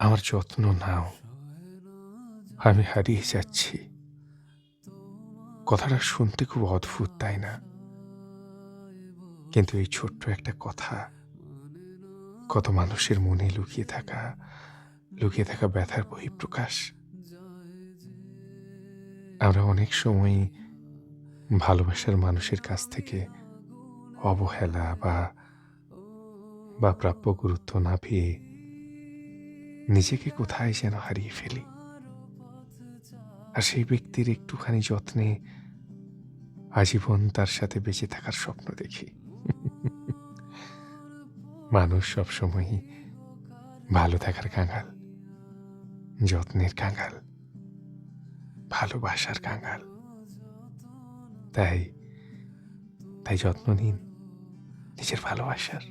আমার যত্ন নাও, আমি হারিয়ে যাচ্ছি। কথাটা শুনতে খুব অদ্ভুত, তাই না? কিন্তু এই ছোট্ট একটা কথা কত মানুষের মনে লুকিয়ে থাকা ব্যথার বহিঃপ্রকাশ। আমরা অনেক সময়ই ভালোবাসার মানুষের কাছ থেকে অবহেলা বা প্রাপ্য গুরুত্ব না পেয়ে নিজেকে কোথায় যেন হারিয়ে ফেলি। আর সেই ব্যক্তির একটুখানি যত্নে আজীবন তার সাথে বেঁচে থাকার স্বপ্ন দেখি। মানুষ সবসময়ই ভালো থাকার কাঙাল, যত্নের কাঙাল, ভালোবাসার কাঙাল। তাই তাই যত্ন নিন নিজের ভালোবাসার।